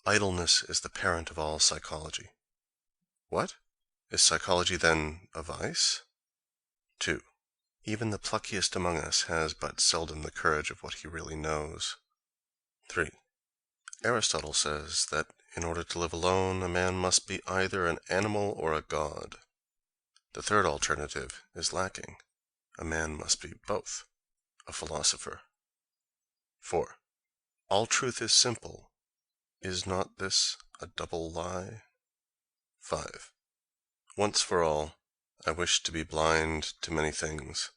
Idleness is the parent of all psychology. What? Is psychology then a vice? 2. Even the pluckiest among us has but seldom the courage of what he really knows. 3. Aristotle says that in order to live alone, a man must be either an animal or a god. The third alternative is lacking. A man must be both, a philosopher. 4. All truth is simple. Is not this a double lie? 5. Once for all, I wish to be blind to many things.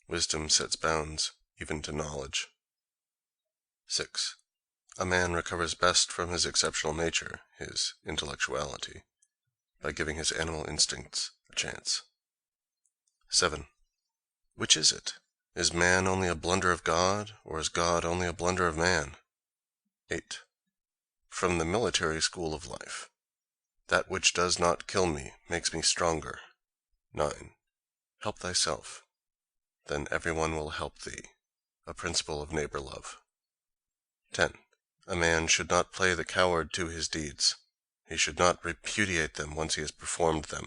Wisdom sets bounds even to knowledge. 6. A man recovers best from his exceptional nature, his intellectuality, by giving his animal instincts a chance. 7. Which is it? Is man only a blunder of God, or is God only a blunder of man? 8. From the military school of life. That which does not kill me makes me stronger. 9. Help thyself, then everyone will help thee. A principle of neighbor love. 10. A man should not play the coward to his deeds. He should not repudiate them once he has performed them.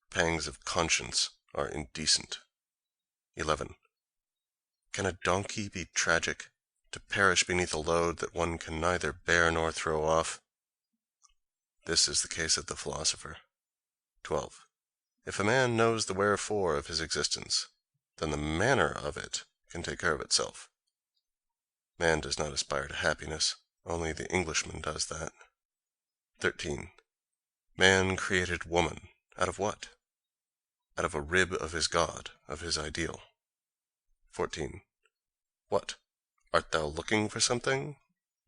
Pangs of conscience are indecent. 11. Can a donkey be tragic, to perish beneath a load that one can neither bear nor throw off? This is the case of the philosopher. 12. If a man knows the wherefore of his existence, then the manner of it can take care of itself. Man does not aspire to happiness, only the Englishman does that. 13. Man created woman, out of what? Out of a rib of his God, of his ideal. 14. What? Art thou looking for something?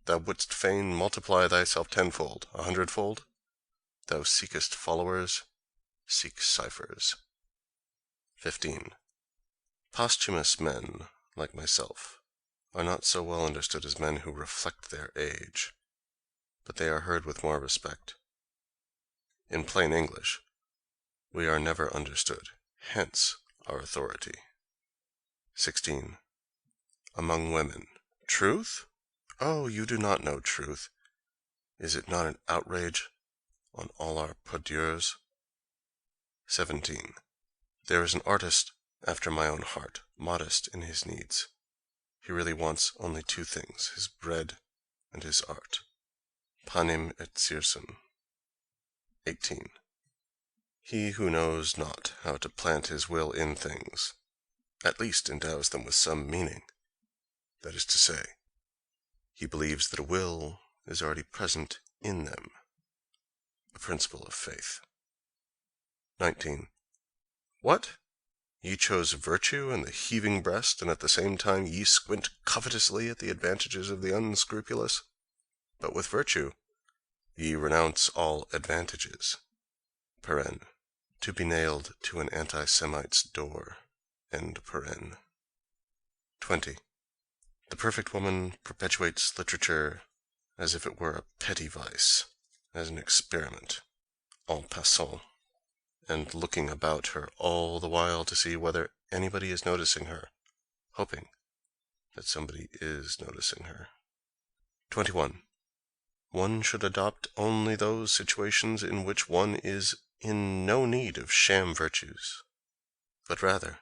Thou wouldst fain multiply thyself tenfold, 100-fold? Thou seekest followers? Seek ciphers. 15. Posthumous men, like myself, are not so well understood as men who reflect their age, but they are heard with more respect. In plain English, we are never understood, hence our authority. 16. Among women. Truth? Oh, you do not know truth. Is it not an outrage on all our pas durs? 17. There is an artist after my own heart, modest in his needs. He really wants only two things, his bread and his art. Panem et circum. 18. He who knows not how to plant his will in things, at least endows them with some meaning. That is to say, he believes that a will is already present in them, a principle of faith. 19. What? Ye chose virtue and the heaving breast, and at the same time ye squint covetously at the advantages of the unscrupulous? But with virtue ye renounce all advantages. Paren. To be nailed to an anti-Semite's door. End paren. 20. The perfect woman perpetuates literature as if it were a petty vice, as an experiment, en passant, and looking about her all the while to see whether anybody is noticing her, hoping that somebody is noticing her. 21. One should adopt only those situations in which one is in no need of sham virtues, but rather,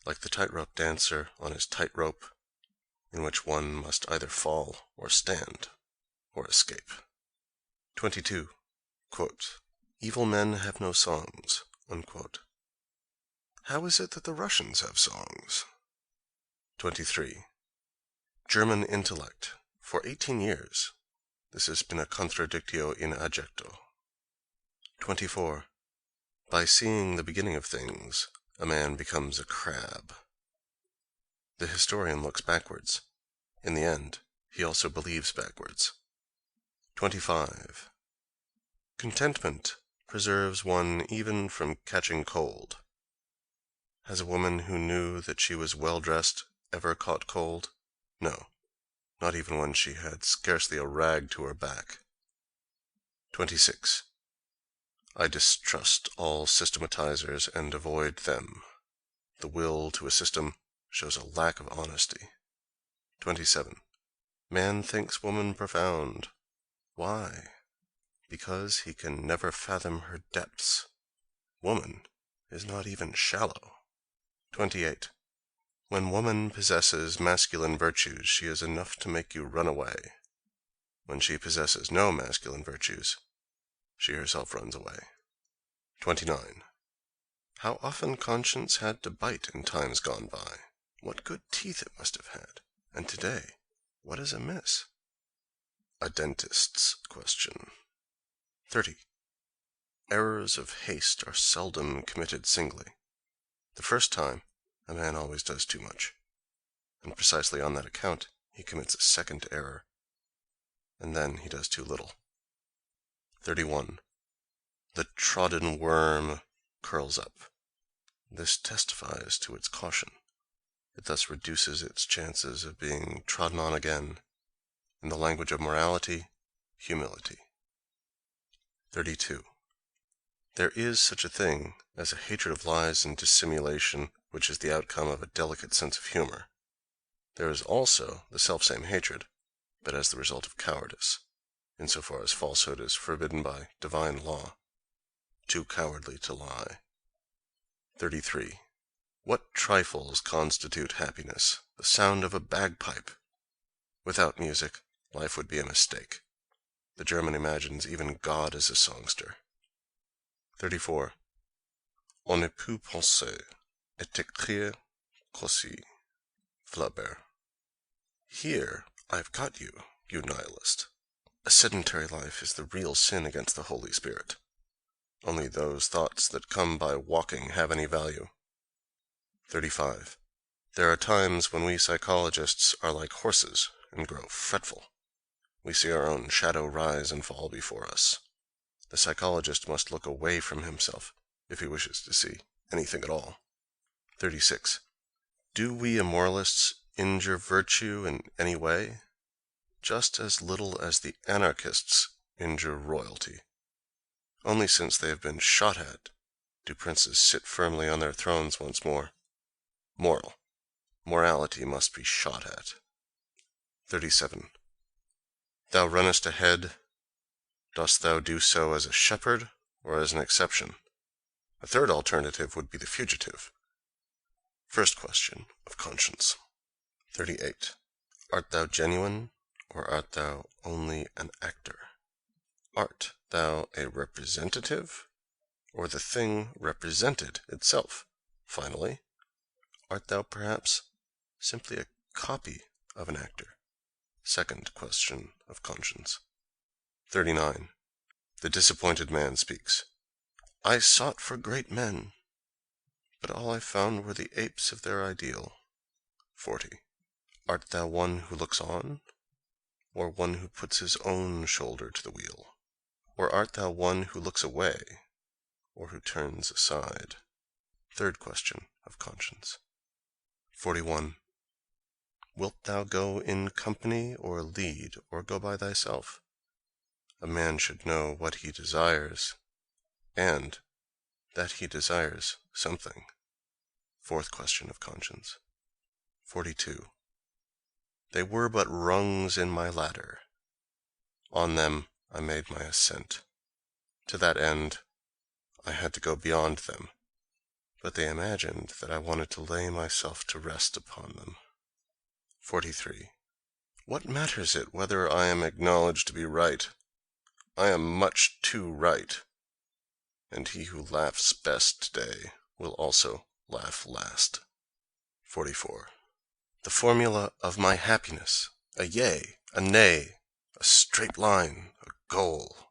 like the tightrope dancer on his tightrope, in which one must either fall or stand or escape. 22. Quote, evil men have no songs. Unquote. How is it that the Russians have songs? 23. German intellect. For 18 years, this has been a contradictio in adjecto. 24. By seeing the beginning of things, a man becomes a crab. The historian looks backwards. In the end, he also believes backwards. 25. Contentment preserves one even from catching cold. Has a woman who knew that she was well dressed ever caught cold? No, not even when she had scarcely a rag to her back. 26. I distrust all systematizers and avoid them. The will to a system shows a lack of honesty. 27. Man thinks woman profound. Why? Because he can never fathom her depths. Woman is not even shallow. 28. When woman possesses masculine virtues, she is enough to make you run away. When she possesses no masculine virtues, she herself runs away. 29. How often conscience had to bite in times gone by! What good teeth it must have had! And today, what is amiss? A dentist's question. 30. Errors of haste are seldom committed singly. The first time, a man always does too much, and precisely on that account he commits a second error, and then he does too little. 31. The trodden worm curls up. This testifies to its caution. It thus reduces its chances of being trodden on again. In the language of morality, humility. 32. There is such a thing as a hatred of lies and dissimulation, which is the outcome of a delicate sense of humor. There is also the selfsame hatred, but as the result of cowardice, insofar as falsehood is forbidden by divine law. Too cowardly to lie. 33. What trifles constitute happiness? The sound of a bagpipe. Without music, life would be a mistake. The German imagines even God as a songster. 34. On ne peut penser et écrire qu'aussi. Flaubert. Here I've got you, you nihilist. A sedentary life is the real sin against the Holy Spirit. Only those thoughts that come by walking have any value. 35. There are times when we psychologists are like horses and grow fretful. We see our own shadow rise and fall before us. The psychologist must look away from himself if he wishes to see anything at all. 36. Do we immoralists injure virtue in any way? Just as little as the anarchists injure royalty. Only since they have been shot at do princes sit firmly on their thrones once more. Morality must be shot at. 37. Thou runnest ahead. Dost thou do so as a shepherd or as an exception? A third alternative would be the fugitive. First question of conscience. 38. Art thou genuine, or art thou only an actor? Art thou a representative, or the thing represented itself? Finally, art thou perhaps simply a copy of an actor? Second question of conscience. 39. The disappointed man speaks. I sought for great men, but all I found were the apes of their ideal. 40. Art thou one who looks on, or one who puts his own shoulder to the wheel? Or art thou one who looks away, or who turns aside? Third question of conscience. 41. Wilt thou go in company, or lead, or go by thyself? A man should know what he desires, and that he desires something. Fourth question of conscience. 42. They were but rungs in my ladder. On them I made my ascent. To that end, I had to go beyond them, but they imagined that I wanted to lay myself to rest upon them. 43. What matters it whether I am acknowledged to be right? I am much too right, and he who laughs best today will also laugh last. 44. The formula of my happiness, a yea, a nay, a straight line, a goal.